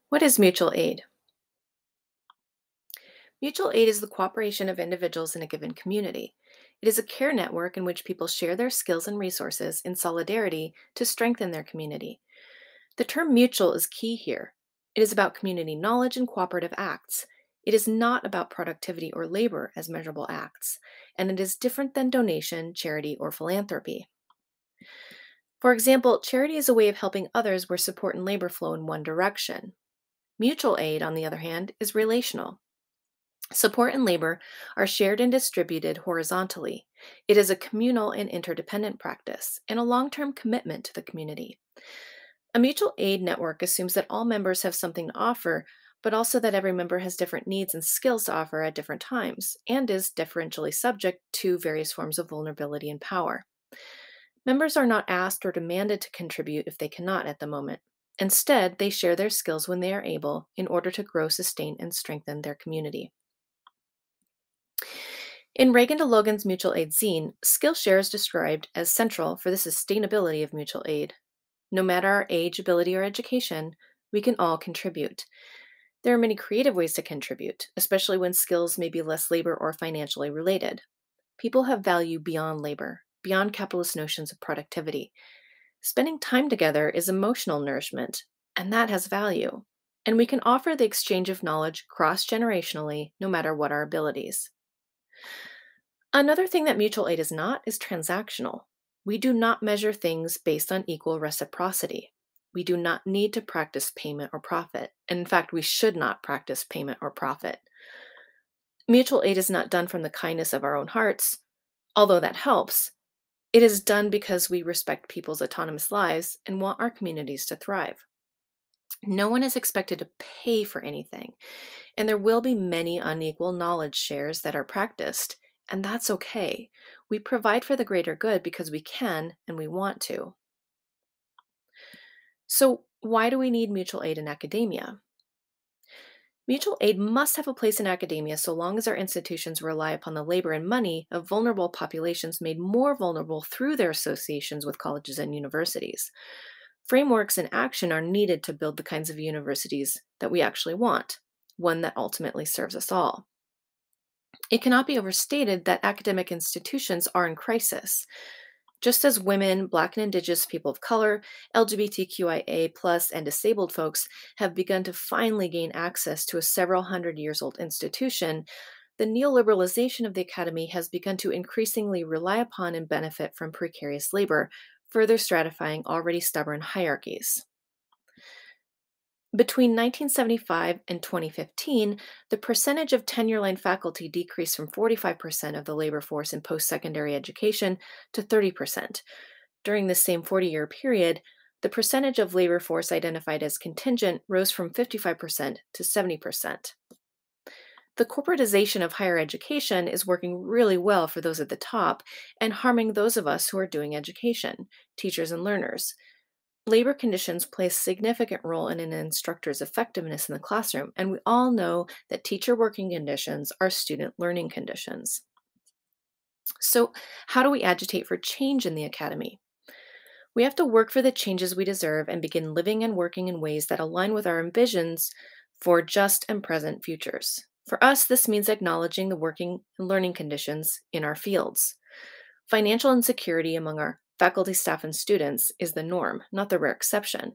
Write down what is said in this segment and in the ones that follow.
What is mutual aid? Mutual aid is the cooperation of individuals in a given community. It is a care network in which people share their skills and resources in solidarity to strengthen their community. The term mutual is key here. It is about community knowledge and cooperative acts. It is not about productivity or labor as measurable acts, and it is different than donation, charity, or philanthropy. For example, charity is a way of helping others where support and labor flow in one direction. Mutual aid, on the other hand, is relational. Support and labor are shared and distributed horizontally. It is a communal and interdependent practice and a long term commitment to the community. A mutual aid network assumes that all members have something to offer, but also that every member has different needs and skills to offer at different times and is differentially subject to various forms of vulnerability and power. Members are not asked or demanded to contribute if they cannot at the moment. Instead, they share their skills when they are able in order to grow, sustain, and strengthen their community. In Reagan to Logan's mutual aid zine, Skillshare is described as central for the sustainability of mutual aid. No matter our age, ability, or education, we can all contribute. There are many creative ways to contribute, especially when skills may be less labor or financially related. People have value beyond labor, beyond capitalist notions of productivity. Spending time together is emotional nourishment, and that has value. And we can offer the exchange of knowledge cross generationally, no matter what our abilities. Another thing that mutual aid is not is transactional. We do not measure things based on equal reciprocity. We do not need to practice payment or profit. And in fact, we should not practice payment or profit. Mutual aid is not done from the kindness of our own hearts, although that helps. It is done because we respect people's autonomous lives and want our communities to thrive. No one is expected to pay for anything, and there will be many unequal knowledge shares that are practiced, and that's okay. We provide for the greater good because we can and we want to. So, why do we need mutual aid in academia? Mutual aid must have a place in academia so long as our institutions rely upon the labor and money of vulnerable populations made more vulnerable through their associations with colleges and universities. Frameworks and action are needed to build the kinds of universities that we actually want, one that ultimately serves us all. It cannot be overstated that academic institutions are in crisis. Just as women, Black and Indigenous people of color, LGBTQIA, and disabled folks have begun to finally gain access to a several hundred years old institution, the neoliberalization of the academy has begun to increasingly rely upon and benefit from precarious labor, further stratifying already stubborn hierarchies. Between 1975 and 2015, the percentage of tenure-line faculty decreased from 45% of the labor force in post-secondary education to 30%. During the same 40-year period, the percentage of labor force identified as contingent rose from 55% to 70%. The corporatization of higher education is working really well for those at the top and harming those of us who are doing education, teachers and learners. Labor conditions play a significant role in an instructor's effectiveness in the classroom, and we all know that teacher working conditions are student learning conditions. So, how do we agitate for change in the academy? We have to work for the changes we deserve and begin living and working in ways that align with our ambitions for just and present futures. For us, this means acknowledging the working and learning conditions in our fields. Financial insecurity among our faculty, staff, and students is the norm, not the rare exception.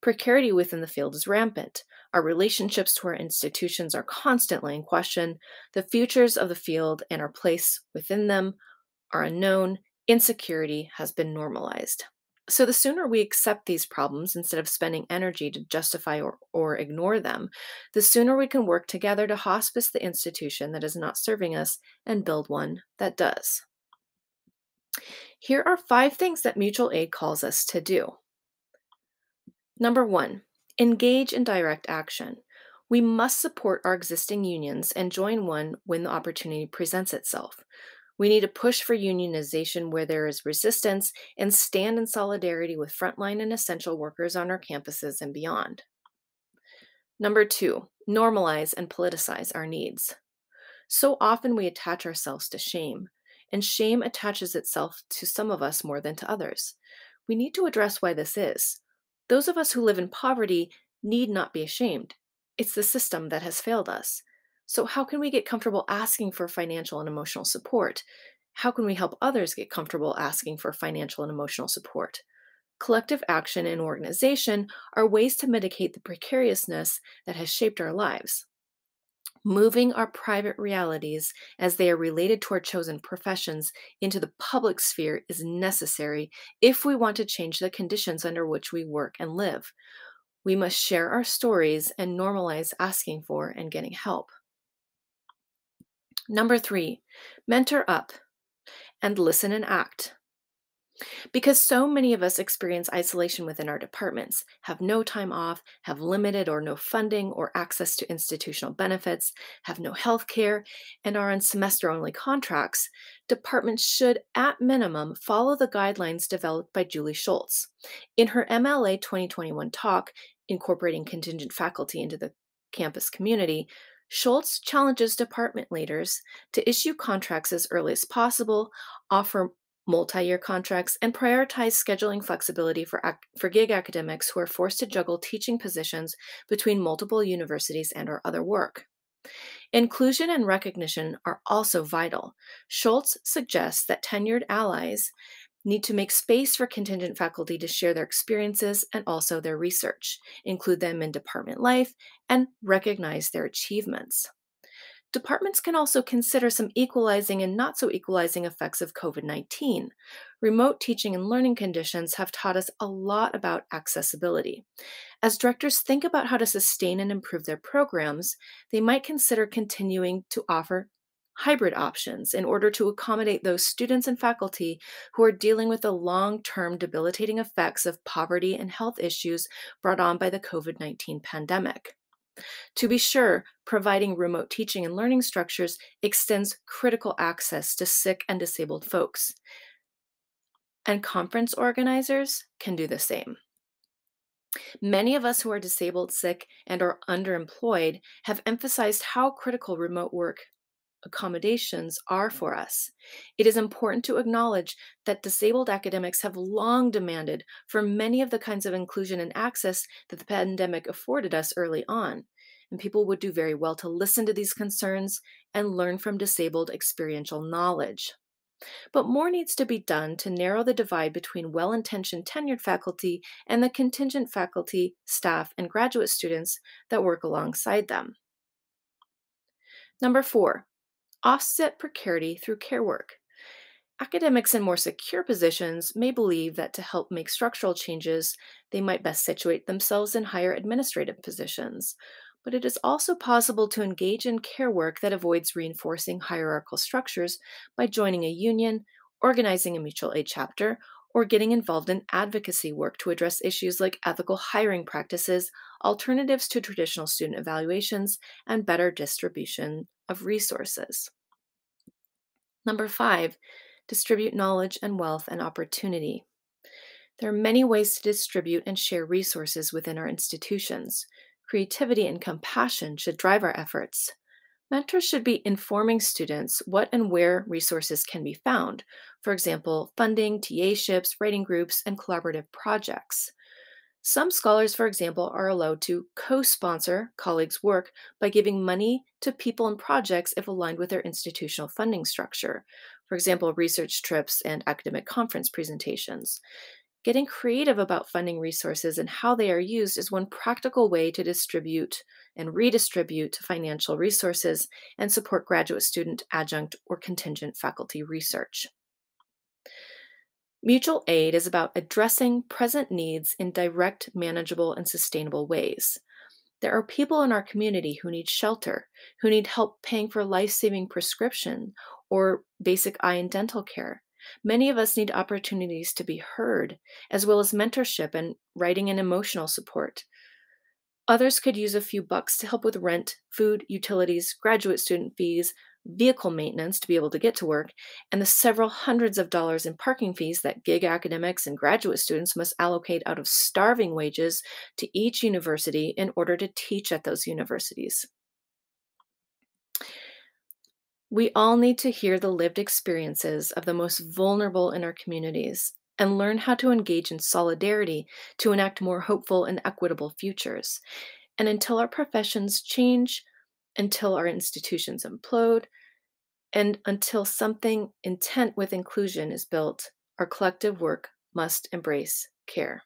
Precarity within the field is rampant. Our relationships to our institutions are constantly in question. The futures of the field and our place within them are unknown. Insecurity has been normalized. So the sooner we accept these problems instead of spending energy to justify or ignore them, the sooner we can work together to hospice the institution that is not serving us and build one that does. Here are 5 things that mutual aid calls us to do. Number 1, engage in direct action. We must support our existing unions and join one when the opportunity presents itself. We need to push for unionization where there is resistance and stand in solidarity with frontline and essential workers on our campuses and beyond. Number 2, normalize and politicize our needs. So often we attach ourselves to shame, and shame attaches itself to some of us more than to others. We need to address why this is. Those of us who live in poverty need not be ashamed. It's the system that has failed us. So, how can we get comfortable asking for financial and emotional support? How can we help others get comfortable asking for financial and emotional support? Collective action and organization are ways to mitigate the precariousness that has shaped our lives. Moving our private realities as they are related to our chosen professions into the public sphere is necessary if we want to change the conditions under which we work and live. We must share our stories and normalize asking for and getting help. Number 3, mentor up and listen and act. Because so many of us experience isolation within our departments, have no time off, have limited or no funding or access to institutional benefits, have no health care, and are on semester only contracts, departments should, at minimum, follow the guidelines developed by Julie Schultz. In her MLA 2021 talk, Incorporating Contingent Faculty into the Campus Community, Schultz challenges department leaders to issue contracts as early as possible, offer multi-year contracts, and prioritize scheduling flexibility for gig academics who are forced to juggle teaching positions between multiple universities and/or other work. Inclusion and recognition are also vital. Schultz suggests that tenured allies need to make space for contingent faculty to share their experiences and also their research, include them in department life, and recognize their achievements. Departments can also consider some equalizing and not so equalizing effects of COVID-19. Remote teaching and learning conditions have taught us a lot about accessibility. As directors think about how to sustain and improve their programs, they might consider continuing to offer hybrid options in order to accommodate those students and faculty who are dealing with the long-term debilitating effects of poverty and health issues brought on by the COVID-19 pandemic. To be sure, providing remote teaching and learning structures extends critical access to sick and disabled folks. And conference organizers can do the same. Many of us who are disabled, sick, and are underemployed have emphasized how critical remote work accommodations are for us. It is important to acknowledge that disabled academics have long demanded for many of the kinds of inclusion and access that the pandemic afforded us early on. And people would do very well to listen to these concerns and learn from disabled experiential knowledge. But more needs to be done to narrow the divide between well-intentioned tenured faculty and the contingent faculty, staff, and graduate students that work alongside them. Number 4, offset precarity through care work. Academics in more secure positions may believe that to help make structural changes, they might best situate themselves in higher administrative positions. But it is also possible to engage in care work that avoids reinforcing hierarchical structures by joining a union, organizing a mutual aid chapter, or getting involved in advocacy work to address issues like ethical hiring practices, alternatives to traditional student evaluations, and better distribution of resources. Number 5, distribute knowledge and wealth and opportunity. There are many ways to distribute and share resources within our institutions. Creativity and compassion should drive our efforts. Mentors should be informing students what and where resources can be found. For example, funding, TA-ships, writing groups, and collaborative projects. Some scholars, for example, are allowed to co-sponsor colleagues' work by giving money to people and projects if aligned with their institutional funding structure. For example, research trips and academic conference presentations. Getting creative about funding resources and how they are used is one practical way to distribute and redistribute financial resources and support graduate student, adjunct, or contingent faculty research. Mutual aid is about addressing present needs in direct, manageable, and sustainable ways. There are people in our community who need shelter, who need help paying for life-saving prescription or basic eye and dental care. Many of us need opportunities to be heard, as well as mentorship and writing and emotional support. Others could use a few bucks to help with rent, food, utilities, graduate student fees, vehicle maintenance to be able to get to work, and the several hundreds of dollars in parking fees that gig academics and graduate students must allocate out of starving wages to each university in order to teach at those universities. We all need to hear the lived experiences of the most vulnerable in our communities and learn how to engage in solidarity to enact more hopeful and equitable futures. And until our professions change, until our institutions implode, and until something intent with inclusion is built, our collective work must embrace care.